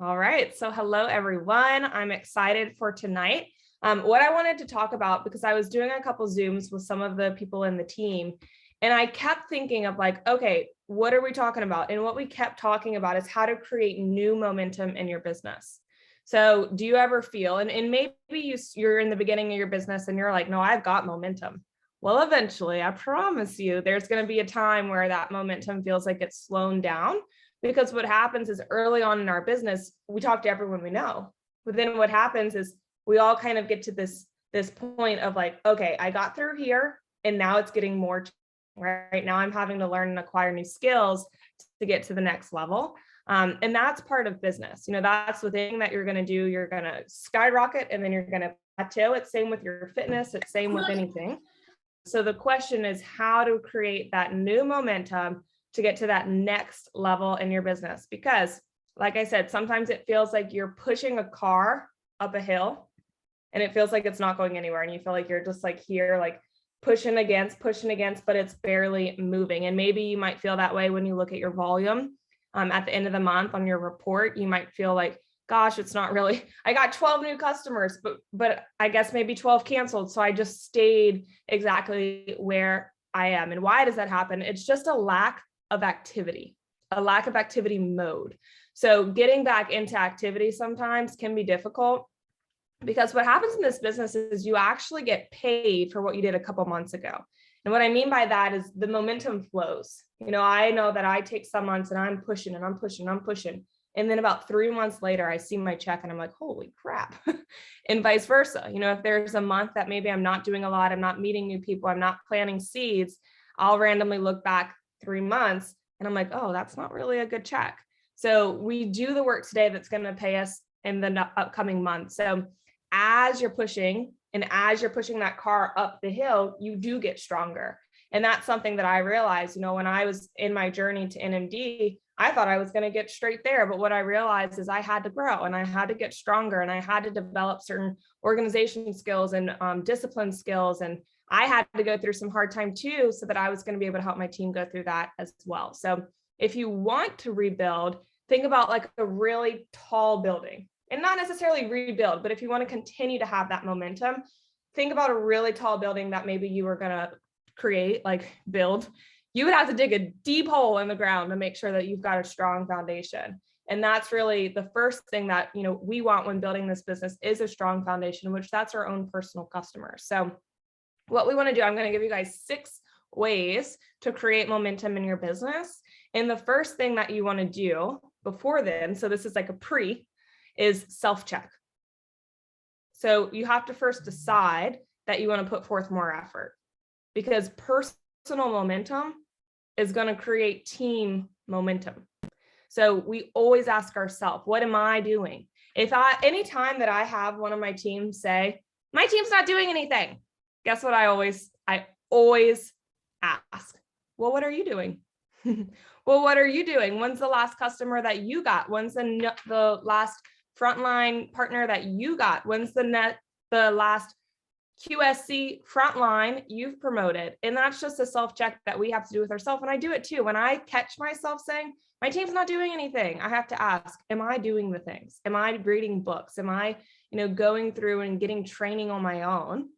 All right. So hello, everyone. I'm excited for tonight. What I wanted to talk about, because I was doing a couple Zooms with some of the people in the team, and I kept thinking of like, okay, what are we talking about? And what we kept talking about is how to create new momentum in your business. So do you ever feel, and maybe you're in the beginning of your business and you're like, no, I've got momentum. Well, eventually, I promise you, there's going to be a time where that momentum feels like it's slowed down. Because what happens is early on in our business, we talk to everyone we know. But then what happens is we all kind of get to this point of like, okay, I got through here and now it's getting more, right? Now I'm having to learn and acquire new skills to get to the next level. And that's part of business. That's the thing that you're going to do. You're going to skyrocket and then you're going to plateau. It's same with your fitness. It's same with anything. So the question is how to create that new momentum to get to that next level in your business. Because like I said, sometimes it feels like you're pushing a car up a hill and it feels like it's not going anywhere. And you feel like you're just like here, like pushing against, but it's barely moving. And maybe you might feel that way when you look at your volume at the end of the month on your report. You might feel like, gosh, it's not really, I got 12 new customers, but I guess maybe 12 canceled. So I just stayed exactly where I am. And why does that happen? It's just a lack of activity mode. So getting back into activity sometimes can be difficult because what happens in this business is you actually get paid for what you did a couple months ago. And what I mean by that is the momentum flows. I know that I take some months and I'm pushing and I'm pushing. And then about 3 months later, I see my check and I'm like, holy crap. And vice versa. If there's a month that maybe I'm not doing a lot, I'm not meeting new people, I'm not planting seeds, I'll randomly look back 3 months and I'm like, oh, that's not really a good check. So we do the work today that's going to pay us in the upcoming month. So as you're pushing and as you're pushing that car up the hill, you do get stronger. And that's something that I realized, when I was in my journey to NMD, I thought I was going to get straight there. But what I realized is I had to grow and I had to get stronger and I had to develop certain organization skills and discipline skills. And I had to go through some hard time too, so that I was going to be able to help my team go through that as well. So if you want to rebuild, think about like a really tall building and not necessarily rebuild, but if you want to continue to have that momentum, think about a really tall building that maybe you were going to create, like build. You would have to dig a deep hole in the ground to make sure that you've got a strong foundation. And that's really the first thing that, we want when building this business is a strong foundation, which that's our own personal customers. So what we want to do, I'm going to give you guys 6 ways to create momentum in your business. And the first thing that you want to do before then, so this is like a pre, is self-check. So you have to first decide that you want to put forth more effort, because personal momentum is going to create team momentum. So we always ask ourselves, what am I doing? Anytime that I have one of my teams say, my team's not doing anything, guess what I always ask? Well, what are you doing? Well, what are you doing? When's the last customer that you got? When's the last frontline partner that you got? When's the last QSC frontline you've promoted? And that's just a self-check that we have to do with ourselves. And I do it too. When I catch myself saying, my team's not doing anything, I have to ask, am I doing the things? Am I reading books? Am I, going through and getting training on my own?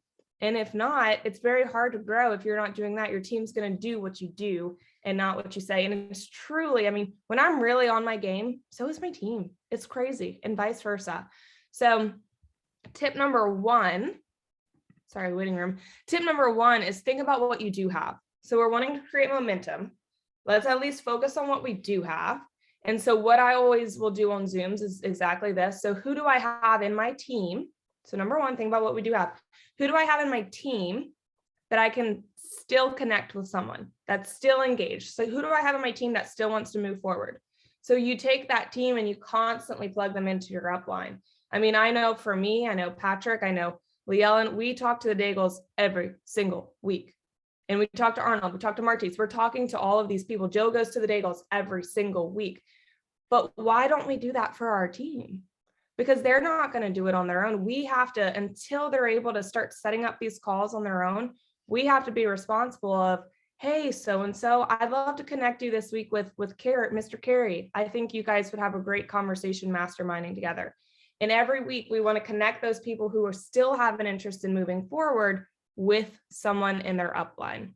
And if not, it's very hard to grow if you're not doing that. Your team's going to do what you do and not what you say. And it's truly, when I'm really on my game, so is my team. It's crazy, and vice versa. So tip number 1, waiting room. Tip number 1 is think about what you do have. So we're wanting to create momentum. Let's at least focus on what we do have. And so what I always will do on Zooms is exactly this. So who do I have in my team? So number 1, think about what we do have. Who do I have in my team that I can still connect with someone that's still engaged? So who do I have in my team that still wants to move forward? So you take that team and you constantly plug them into your upline. I know for me, I know Patrick, I know Lee Ellen, we talk to the Daigles every single week. And we talk to Arnold, we talk to Martys, we're talking to all of these people. Joe goes to the Daigles every single week. But why don't we do that for our team? Because they're not going to do it on their own. We have to, until they're able to start setting up these calls on their own, we have to be responsible of, hey, so-and-so, I'd love to connect you this week with Mr. Carey. I think you guys would have a great conversation masterminding together. And every week we want to connect those people who are still have an interest in moving forward with someone in their upline.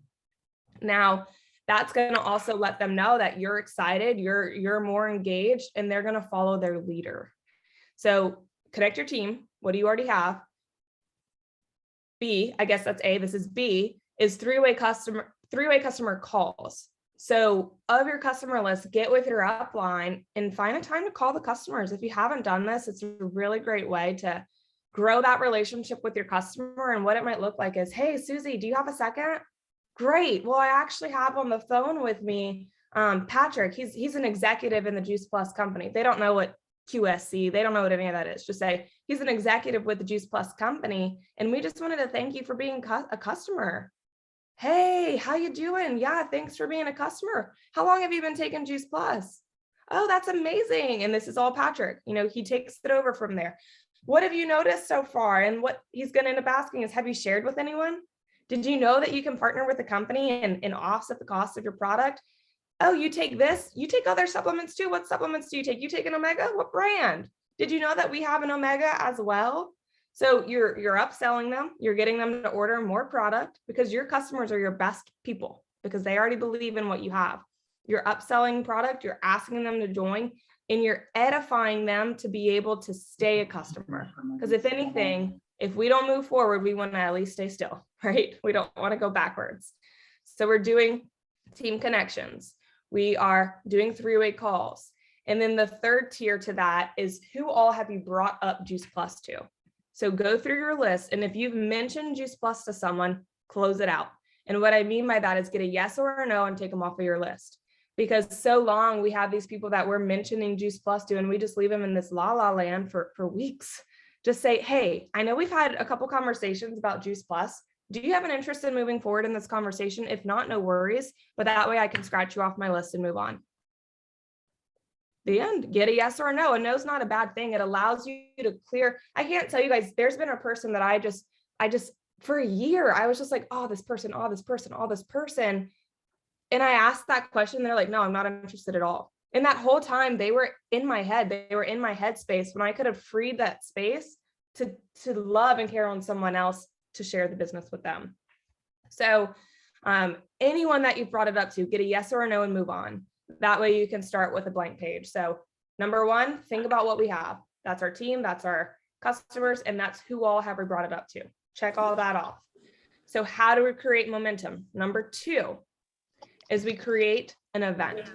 Now, that's going to also let them know that you're excited, you're more engaged, and they're going to follow their leader. So connect your team. What do you already have? B, I guess that's A, this is B, is three-way customer calls. So of your customer list, get with your upline and find a time to call the customers. If you haven't done this, it's a really great way to grow that relationship with your customer. And what it might look like is, hey, Susie, do you have a second? Great. Well, I actually have on the phone with me, Patrick. He's an executive in the Juice Plus company. They don't know what QSC, they don't know what any of that is. Just say, he's an executive with the Juice Plus company. And we just wanted to thank you for being a customer. Hey, how you doing? Yeah, thanks for being a customer. How long have you been taking Juice Plus? Oh, that's amazing. And this is all Patrick. He takes it over from there. What have you noticed so far? And what he's going to end up asking is, have you shared with anyone? Did you know that you can partner with a company and offset the cost of your product? Oh, you take this, you take other supplements too. What supplements do you take? You take an Omega? What brand? Did you know that we have an Omega as well? So you're upselling them, you're getting them to order more product because your customers are your best people because they already believe in what you have. You're upselling product, you're asking them to join, and you're edifying them to be able to stay a customer. Because if anything, if we don't move forward, we want to at least stay still, right? We don't want to go backwards. So we're doing team connections. We are doing three-way calls. And then the third tier to that is, who all have you brought up Juice Plus to? So go through your list. And if you've mentioned Juice Plus to someone, close it out. And what I mean by that is get a yes or a no and take them off of your list. Because so long we have these people that we're mentioning Juice Plus to, and we just leave them in this la-la land for weeks. Just say, hey, I know we've had a couple conversations about Juice Plus. Do you have an interest in moving forward in this conversation? If not, no worries. But that way I can scratch you off my list and move on. The end. Get a yes or a no. A no is not a bad thing. It allows you to clear. I can't tell you guys, there's been a person that I just for a year, I was just like, oh, this person. And I asked that question. They're like, no, I'm not interested at all. And that whole time they were in my head. They were in my headspace when I could have freed that space to love and care on someone else to share the business with them. So anyone that you've brought it up to, get a yes or a no and move on. That way you can start with a blank page. So number one, think about what we have. That's our team, that's our customers, and that's who all have we brought it up to. Check all that off. So how do we create momentum? Number two is we create an event.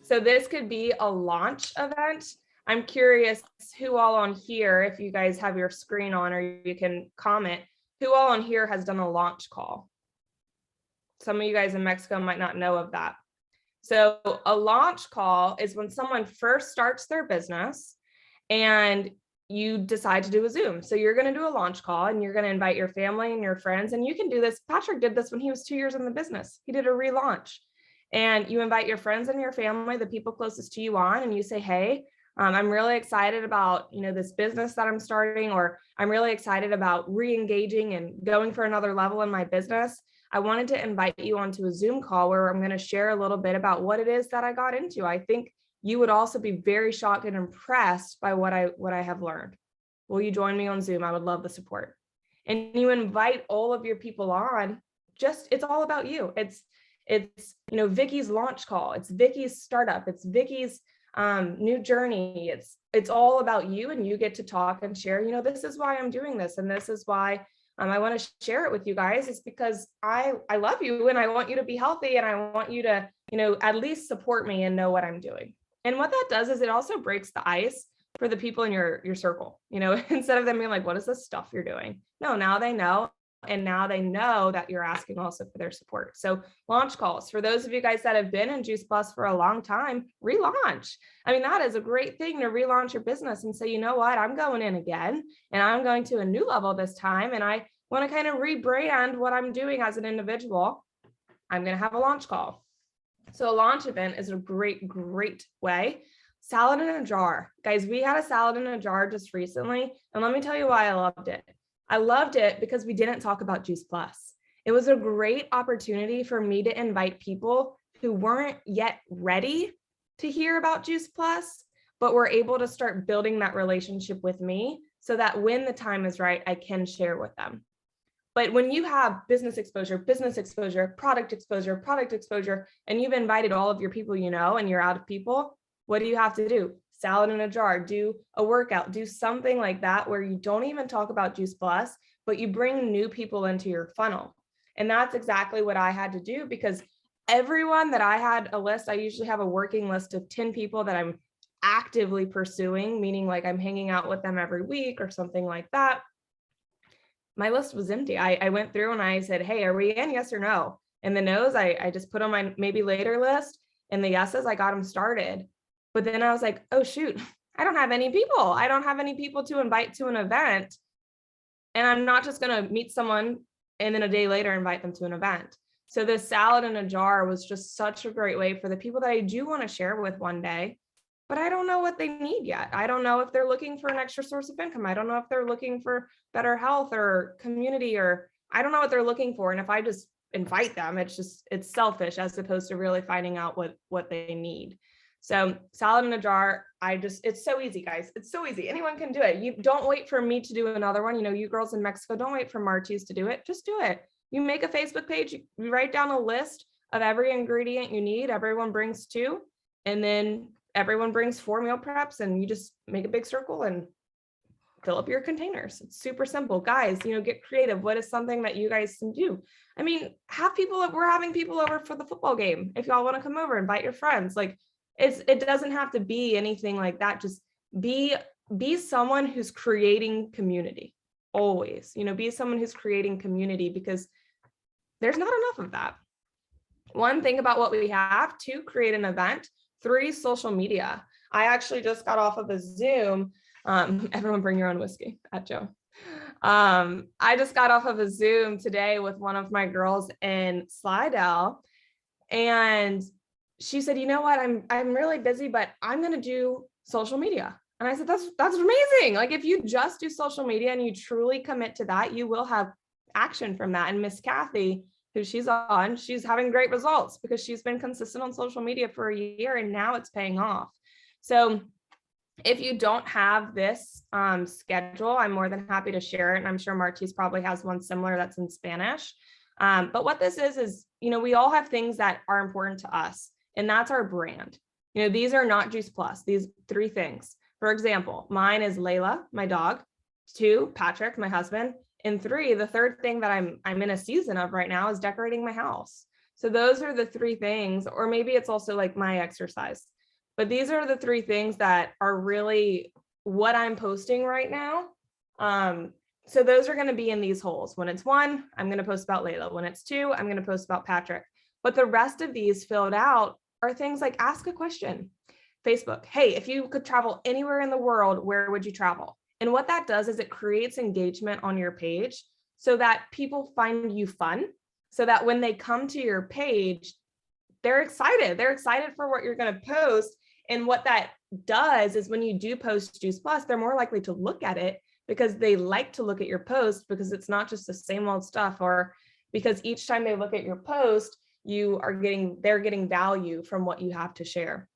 So this could be a launch event. I'm curious who all on here, if you guys have your screen on or you can comment, who all on here has done a launch call? Some of you guys in Mexico might not know of that. So a launch call is when someone first starts their business and you decide to do a Zoom. So you're going to do a launch call and you're going to invite your family and your friends. And you can do this. Patrick did this when he was 2 years in the business. He did a relaunch. And you invite your friends and your family, the people closest to you on, and you say, hey, I'm really excited about, this business that I'm starting, or I'm really excited about re-engaging and going for another level in my business. I wanted to invite you onto a Zoom call where I'm going to share a little bit about what it is that I got into. I think you would also be very shocked and impressed by what I have learned. Will you join me on Zoom? I would love the support. And you invite all of your people on. It's all about you. It's Vicky's launch call. It's Vicky's startup. It's Vicky's new journey. It's all about you, and you get to talk and share, this is why I'm doing this. And this is why I want to share it with you guys. It's because I love you and I want you to be healthy and I want you to, at least support me and know what I'm doing. And what that does is it also breaks the ice for the people in your circle, instead of them being like, what is this stuff you're doing? No, now they know. And now they know that you're asking also for their support. So launch calls, for those of you guys that have been in Juice Plus for a long time, relaunch. I mean, that is a great thing to relaunch your business and say, you know what, I'm going in again and I'm going to a new level this time. And I want to kind of rebrand what I'm doing as an individual. I'm going to have a launch call. So a launch event is a great, great way. Salad in a jar. Guys, we had a salad in a jar just recently. And let me tell you why I loved it. I loved it because we didn't talk about Juice Plus. It was a great opportunity for me to invite people who weren't yet ready to hear about Juice Plus, but were able to start building that relationship with me so that when the time is right, I can share with them. But when you have business exposure, product exposure, and you've invited all of your people you know, and you're out of people, what do you have to do? Salad in a jar, do a workout, do something like that where you don't even talk about Juice Plus, but you bring new people into your funnel. And that's exactly what I had to do, because everyone that I had a list, I usually have a working list of 10 people that I'm actively pursuing, meaning like I'm hanging out with them every week or something like that. My list was empty. I went through and I said, hey, are we in? Yes or no? And the no's, I just put on my maybe later list, and the yeses, I got them started. But then I was like, oh, shoot, I don't have any people. I don't have any people to invite to an event. And I'm not just going to meet someone and then a day later invite them to an event. So this salad in a jar was just such a great way for the people that I do want to share with one day, but I don't know what they need yet. I don't know if they're looking for an extra source of income. I don't know if they're looking for better health or community, or I don't know what they're looking for. And if I just invite them, it's selfish as opposed to really finding out what they need. So salad in a jar, it's so easy, guys. It's so easy. Anyone can do it. You don't wait for me to do another one. You know, you girls in Mexico, don't wait for Martie's to do it. Just do it. You make a Facebook page, you write down a list of every ingredient you need. Everyone brings 2, and then everyone brings 4 meal preps, and you just make a big circle and fill up your containers. It's super simple. Guys, get creative. What is something that you guys can do? I mean, we're having people over for the football game. If y'all want to come over, invite your friends. Like, it doesn't have to be anything like that. Just be someone who's creating community. Always, be someone who's creating community, because there's not enough of that. 1, think about what we have. 2, create an event. 3, social media. I actually just got off of a Zoom. Everyone bring your own whiskey at Joe. I just got off of a Zoom today with one of my girls in Slidell, and she said, you know what, I'm really busy, but I'm going to do social media. And I said, that's amazing. Like, if you just do social media and you truly commit to that, you will have action from that. And Miss Kathy, who she's having great results because she's been consistent on social media for a year, and now it's paying off. So if you don't have this schedule, I'm more than happy to share it. And I'm sure Martie's probably has one similar that's in Spanish. But what this is, we all have things that are important to us, and that's our brand. These are not Juice Plus, these 3 things. For example, mine is Layla, my dog. 2, Patrick, my husband. And 3, the third thing that I'm in a season of right now is decorating my house. So those are the 3 things, or maybe it's also like my exercise. But these are the 3 things that are really what I'm posting right now. So those are going to be in these holes. When it's 1, I'm going to post about Layla. When it's 2, I'm going to post about Patrick. But the rest of these filled out are things like ask a question. Facebook, hey, if you could travel anywhere in the world, where would you travel? And what that does is it creates engagement on your page so that people find you fun, so that when they come to your page, they're excited. They're excited for what you're going to post. And what that does is when you do post Juice Plus, they're more likely to look at it because they like to look at your post, because it's not just the same old stuff, or because each time they look at your post, they're getting value from what you have to share.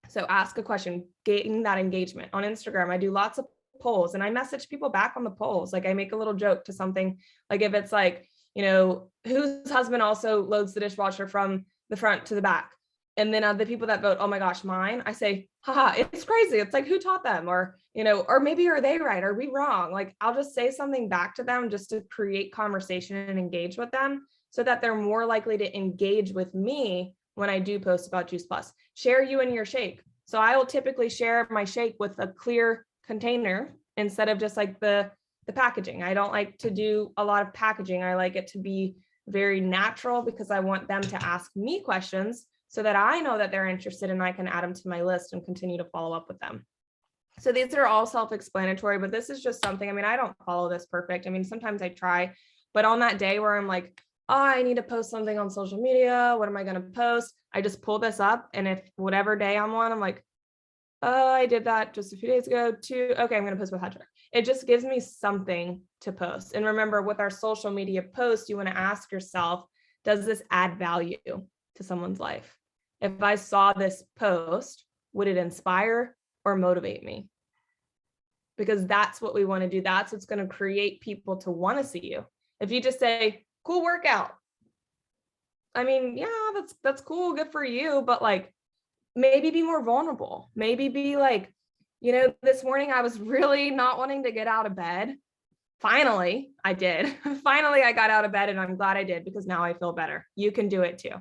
So ask a question, gain that engagement. On Instagram, I do lots of polls, and I message people back on the polls. Like, I make a little joke to something, like if it's like, whose husband also loads the dishwasher from the front to the back. And then the people that vote, oh my gosh, mine, I say, haha, it's crazy. It's like, who taught them? Or, or maybe are they right? Are we wrong? Like, I'll just say something back to them just to create conversation and engage with them, so that they're more likely to engage with me when I do post about Juice Plus. Share you and your shake. So I will typically share my shake with a clear container instead of just like the packaging. I don't like to do a lot of packaging. I like it to be very natural, because I want them to ask me questions so that I know that they're interested and I can add them to my list and continue to follow up with them. So these are all self-explanatory, but this is just something, I don't follow this perfect. Sometimes I try, but on that day where I'm like, oh, I need to post something on social media, what am I going to post? I just pull this up, and if whatever day I'm on, I'm like, oh, I did that just a few days ago too. Okay, I'm going to post with Patrick. It just gives me something to post. And remember, with our social media posts, you want to ask yourself, does this add value to someone's life? If I saw this post, would it inspire or motivate me? Because that's what we want to do. That's what's going to create people to want to see you. If you just say, cool workout, I mean, yeah, that's cool, good for you, but like, maybe be more vulnerable. Maybe be like, this morning I was really not wanting to get out of bed. Finally, I did. Finally, I got out of bed, and I'm glad I did, because now I feel better. You can do it too.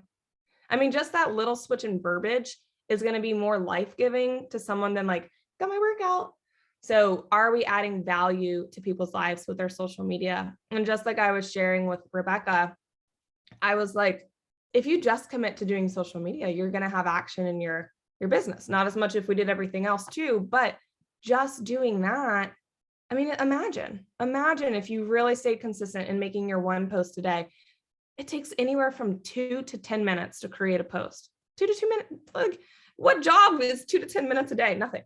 I mean, just that little switch in verbiage is going to be more life-giving to someone than like, got my workout. So are we adding value to people's lives with our social media? And just like I was sharing with Rebecca, I was like, if you just commit to doing social media, you're going to have action in your business. Not as much if we did everything else too, but just doing that. I mean, imagine if you really stayed consistent in making your one post a day. It takes anywhere from 2 to 10 minutes to create a post. 2 to 2 minutes. Like, what job is 2 to 10 minutes a day? Nothing.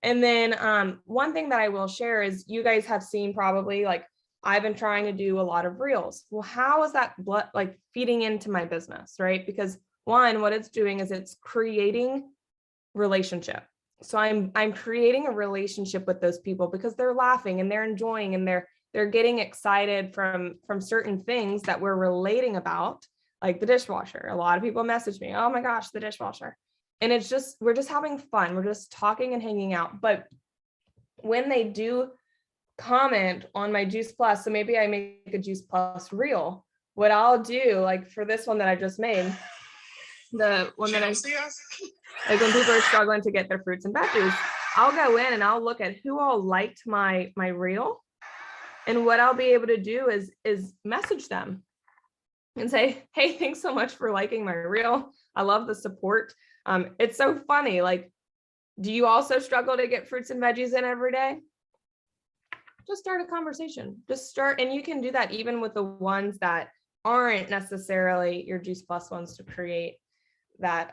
And then one thing that I will share is, you guys have seen probably, like, I've been trying to do a lot of reels. Well, how is that like feeding into my business, right? Because one, what it's doing is it's creating relationship. So I'm creating a relationship with those people because they're laughing and they're enjoying and they're getting excited from certain things that we're relating about, like the dishwasher. A lot of people message me, oh my gosh, the dishwasher. And it's just, we're just having fun. We're just talking and hanging out. But when they do comment on my Juice Plus, so maybe I make a Juice Plus reel, what I'll do, like for this one that I just made, the one that like when people are struggling to get their fruits and veggies, I'll go in and I'll look at who all liked my reel. And what I'll be able to do is message them and say, hey, thanks so much for liking my reel. I love the support. It's so funny. Like, do you also struggle to get fruits and veggies in every day? Just start a conversation. Just start, and you can do that even with the ones that aren't necessarily your Juice Plus ones, to create that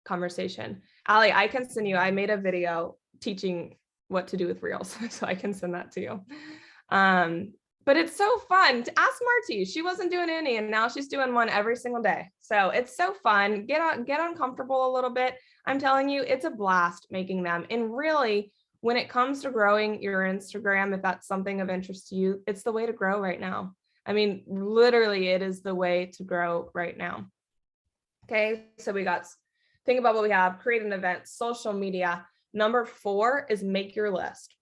conversation. Allie, I can send you, I made a video teaching what to do with reels, so I can send that to you. But it's so fun. To ask Marty, she wasn't doing any, and now she's doing one every single day. So it's so fun. Get uncomfortable a little bit. I'm telling you, it's a blast making them. And really, when it comes to growing your Instagram, if that's something of interest to you, it's the way to grow right now. I mean, literally, it is the way to grow right now. Okay, so think about what we have: create an event, social media. Number 4 is make your list.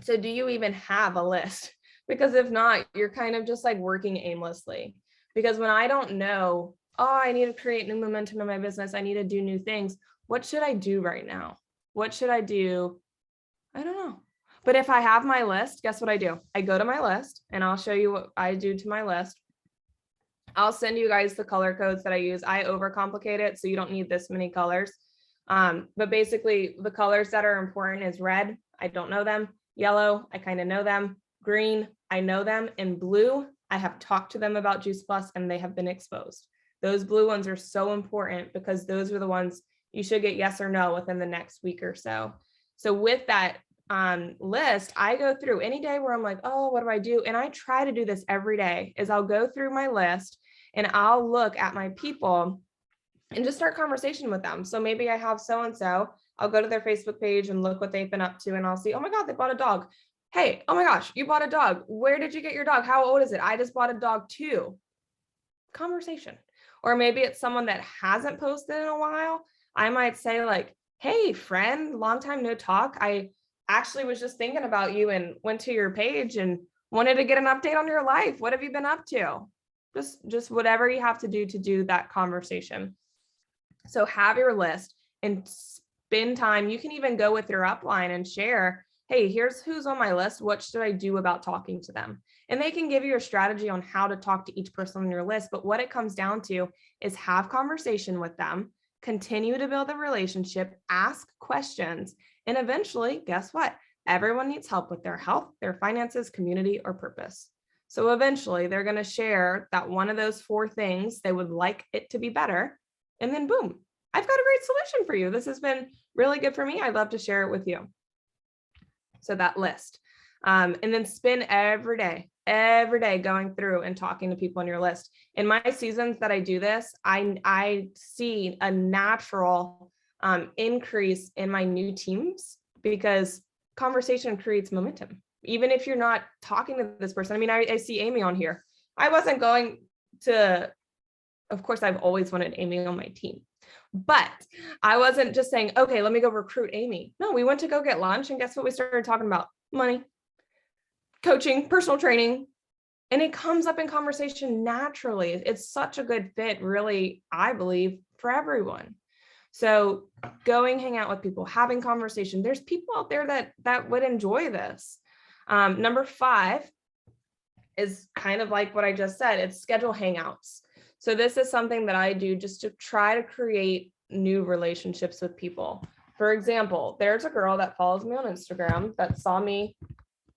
So do you even have a list? Because if not, you're kind of just like working aimlessly. Because when I don't know, oh, I need to create new momentum in my business, I need to do new things, what should I do right now? What should I do? I don't know. But if I have my list, guess what I do? I go to my list, and I'll show you what I do to my list. I'll send you guys the color codes that I use. I overcomplicate it, so you don't need this many colors. But basically, the colors that are important is red, I don't know them. Yellow, I kind of know them. Green, I know them. And blue, I have talked to them about Juice Plus and they have been exposed. Those blue ones are so important because those are the ones you should get yes or no within the next week or so. So with that list, I go through any day where I'm like, oh, what do I do? And I try to do this every day, is I'll go through my list and I'll look at my people and just start conversation with them. So maybe I have so-and-so, I'll go to their Facebook page and look what they've been up to, and I'll see, oh my God, they bought a dog. Hey, oh my gosh, you bought a dog. Where did you get your dog? How old is it? I just bought a dog too. Conversation. Or maybe it's someone that hasn't posted in a while. I might say like, hey friend, long time no talk. I actually was just thinking about you and went to your page and wanted to get an update on your life. What have you been up to? Just whatever you have to do that conversation. So have your list and spend time. You can even go with your upline and share, hey, here's who's on my list. What should I do about talking to them? And they can give you a strategy on how to talk to each person on your list. But what it comes down to is have conversation with them, continue to build a relationship, ask questions, and eventually, guess what? Everyone needs help with their health, their finances, community, or purpose. So eventually they're going to share that one of those 4 things they would like it to be better. And then boom, I've got a great great solution for you. This has been really good for me. I'd love to share it with you. So that list. And then spend every day going through and talking to people on your list. In my seasons that I do this, I see a natural increase in my new teams because conversation creates momentum. Even if you're not talking to this person. I mean, I see Amy on here. I wasn't going to, of course, I've always wanted Amy on my team, but I wasn't just saying, okay, let me go recruit Amy. No, we went to go get lunch, and guess what we started talking about? Money, coaching, personal training, and it comes up in conversation naturally. It's such a good fit, really, I believe, for everyone. So going, hang out with people, having conversation. There's people out there that would enjoy this. Number 5 is kind of like what I just said. It's schedule hangouts. So this is something that I do just to try to create new relationships with people. For example, there's a girl that follows me on Instagram that saw me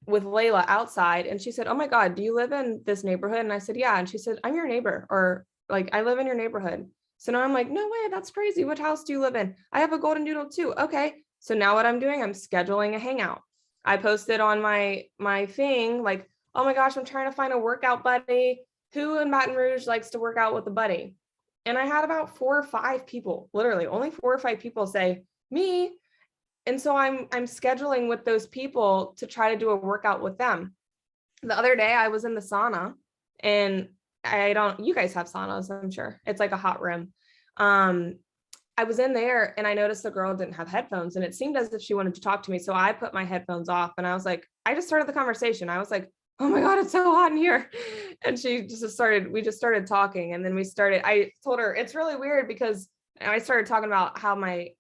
with Layla outside, and she said, oh my God, do you live in this neighborhood? And I said, yeah. And she said, I'm your neighbor, or like, I live in your neighborhood. So now I'm like, no way, that's crazy. What house do you live in? I have a golden doodle too. Okay. So now what I'm doing, I'm scheduling a hangout. I posted on my thing, like, oh my gosh, I'm trying to find a workout buddy. Who in Baton Rouge likes to work out with a buddy? And I had about 4 or 5 people, literally only 4 or 5 people say me. And so I'm scheduling with those people to try to do a workout with them. The other day I was in the sauna, and you guys have saunas, I'm sure. It's like a hot room. I was in there and I noticed the girl didn't have headphones, and it seemed as if she wanted to talk to me. So I put my headphones off and I was like, I just started the conversation. I was like, oh my God, it's so hot in here. And we just started talking. And then I told her it's really weird because I started talking about how my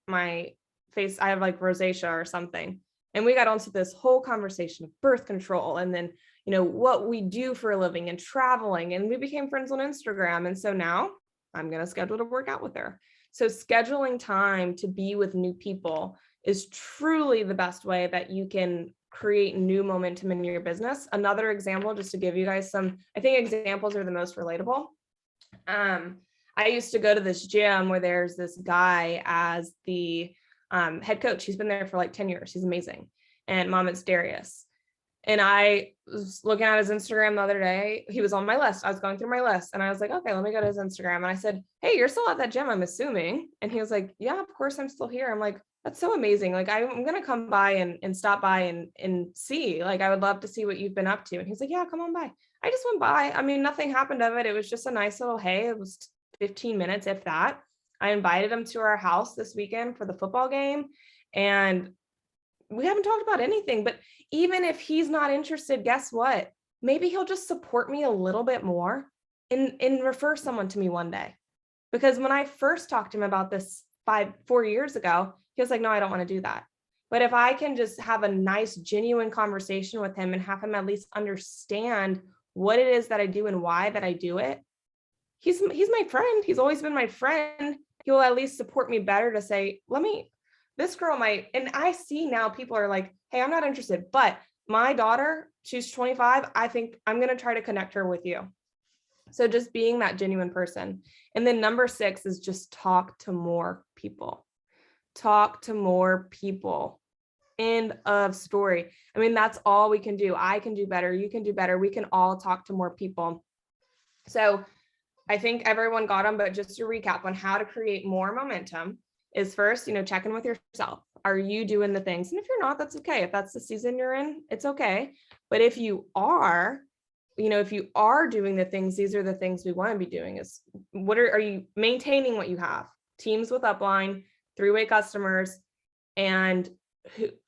face, I have like rosacea or something. And we got onto this whole conversation of birth control, and then, what we do for a living and traveling. And we became friends on Instagram. And so now I'm going to schedule to work out with her. So scheduling time to be with new people is truly the best way that you can create new momentum in your business. Another example, just to give you guys some, I think examples are the most relatable. I used to go to this gym where there's this guy as the head coach. He's been there for like 10 years. He's amazing. And it's Darius. And I was looking at his Instagram the other day. He was on my list. I was going through my list and I was like, okay, let me go to his Instagram. And I said, hey, you're still at that gym, I'm assuming. And he was like, yeah, of course I'm still here. I'm like, that's so amazing. Like, I'm going to come by and stop by and see, like, I would love to see what you've been up to. And he's like, yeah, come on by. I just went by. I mean, nothing happened of it. It was just a nice little, hey, it was 15 minutes, if that. I invited him to our house this weekend for the football game. And we haven't talked about anything, but even if he's not interested, guess what? Maybe he'll just support me a little bit more and refer someone to me one day. Because when I first talked to him about this 4 years ago, he was like, no, I don't want to do that. But if I can just have a nice, genuine conversation with him and have him at least understand what it is that I do and why that I do it, he's my friend. He's always been my friend. He will at least support me better to say, this girl might, and I see now people are like, hey, I'm not interested, but my daughter, she's 25. I think I'm going to try to connect her with you. So just being that genuine person. And then number 6 is just talk to more people. Talk to more people. End of story. I mean, that's all we can do. I can do better. You can do better. We can all talk to more people. So I think everyone got them, but just to recap on how to create more momentum is first, check in with yourself. Are you doing the things? And if you're not, that's okay. If that's the season you're in, it's okay. But if you are, if you are doing the things, these are the things we want to be doing is are you maintaining what you have? Teams with upline, 3-way customers, and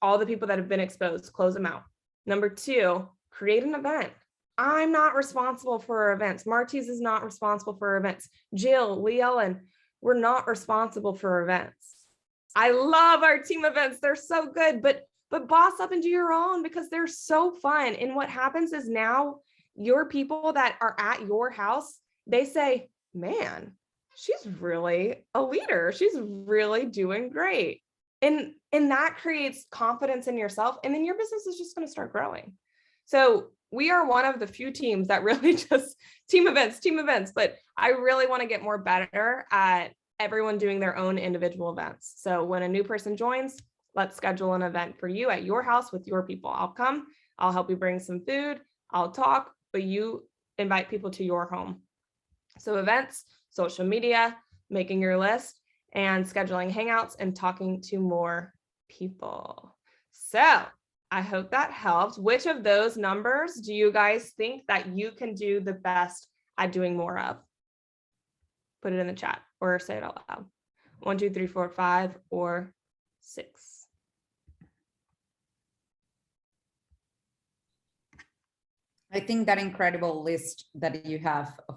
all the people that have been exposed, close them out. Number 2, create an event. I'm not responsible for our events. Martise is not responsible for our events. Jill, Lee Ellen, we're not responsible for events. I love our team events. They're so good, but boss up and do your own because they're so fun. And what happens is now your people that are at your house, they say, man, she's really a leader. She's really doing great. And that creates confidence in yourself. And then your business is just going to start growing. So we are one of the few teams that really just team events, but I really want to get more better at everyone doing their own individual events. So when a new person joins, let's schedule an event for you at your house with your people. I'll come, I'll help you bring some food, I'll talk, but you invite people to your home. So events, social media, making your list, and scheduling hangouts and talking to more people. So I hope that helped. Which of those numbers do you guys think that you can do the best at doing more of? Put it in the chat or say it out loud. 1, 2, 3, 4, 5, or 6. I think that incredible list that you have of